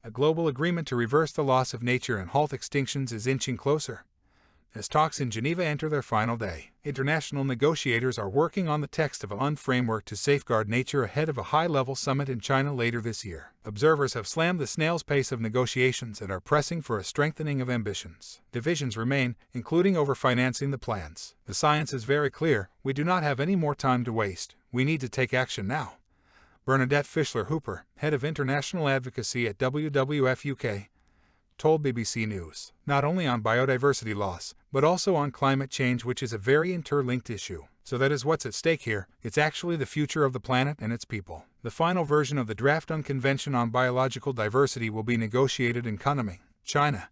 a global agreement to reverse the loss of nature and halt extinctions is inching closer. As talks in Geneva enter their final day, international negotiators are working on the text of a UN framework to safeguard nature ahead of a high-level summit in China later this year. Observers have slammed the snail's pace of negotiations and are pressing for a strengthening of ambitions. Divisions remain, including over financing the plans. The science is very clear: we do not have any more time to waste. We need to take action now. Bernadette Fischler-Hooper, head of international advocacy at WWF UK, told BBC News, not only on biodiversity loss, but also on climate change, which is a very interlinked issue. So that is what's at stake here. It's actually the future of the planet and its people. The final version of the draft UN Convention on Biological Diversity will be negotiated in Kunming, China,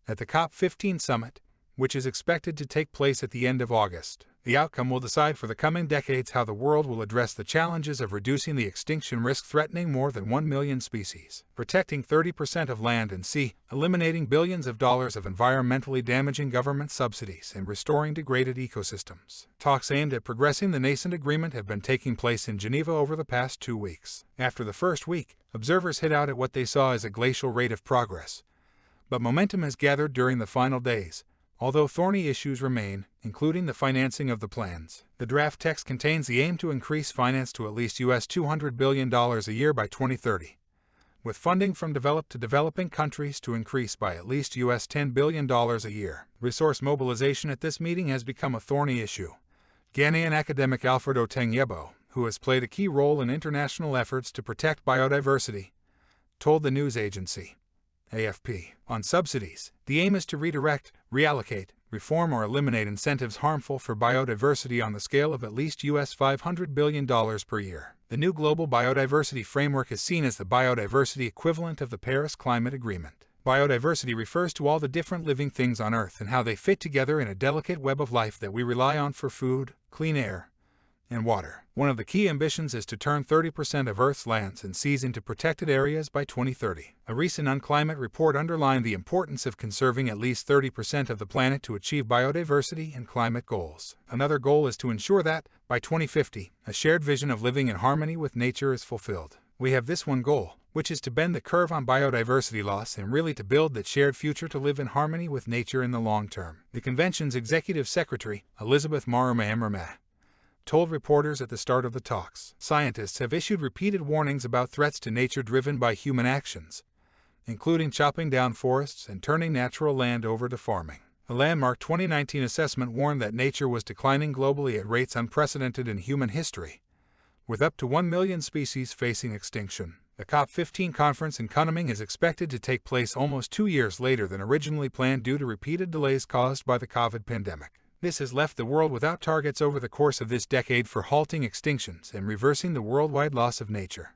at the COP15 summit, which is expected to take place at the end of August. The outcome will decide for the coming decades how the world will address the challenges of reducing the extinction risk threatening more than 1 million species, protecting 30% of land and sea, eliminating billions of dollars of environmentally damaging government subsidies, and restoring degraded ecosystems. Talks aimed at progressing the nascent agreement have been taking place in Geneva over the past 2 weeks. After the first week, observers hit out at what they saw as a glacial rate of progress. But momentum has gathered during the final days, although thorny issues remain, including the financing of the plans. The draft text contains the aim to increase finance to at least $200 billion a year by 2030, with funding from developed to developing countries to increase by at least $10 billion a year. Resource mobilization at this meeting has become a thorny issue. Ghanaian academic Alfred Otenyebo, who has played a key role in international efforts to protect biodiversity, told the news agency AFP. On subsidies, the aim is to redirect, reallocate, reform or eliminate incentives harmful for biodiversity on the scale of at least $500 billion per year. The new global biodiversity framework is seen as the biodiversity equivalent of the Paris Climate Agreement. Biodiversity refers to all the different living things on Earth and how they fit together in a delicate web of life that we rely on for food, clean air, and water. One of the key ambitions is to turn 30% of Earth's lands and seas into protected areas by 2030. A recent UN climate report underlined the importance of conserving at least 30% of the planet to achieve biodiversity and climate goals. Another goal is to ensure that, by 2050, a shared vision of living in harmony with nature is fulfilled. We have this one goal, which is to bend the curve on biodiversity loss and really to build that shared future to live in harmony with nature in the long term. The convention's executive secretary, Elizabeth Maruma-Amrama, told reporters at the start of the talks, scientists have issued repeated warnings about threats to nature driven by human actions, including chopping down forests and turning natural land over to farming. A landmark 2019 assessment warned that nature was declining globally at rates unprecedented in human history, with up to 1 million species facing extinction. The COP15 conference in Kunming is expected to take place almost 2 years later than originally planned due to repeated delays caused by the COVID pandemic. This has left the world without targets over the course of this decade for halting extinctions and reversing the worldwide loss of nature.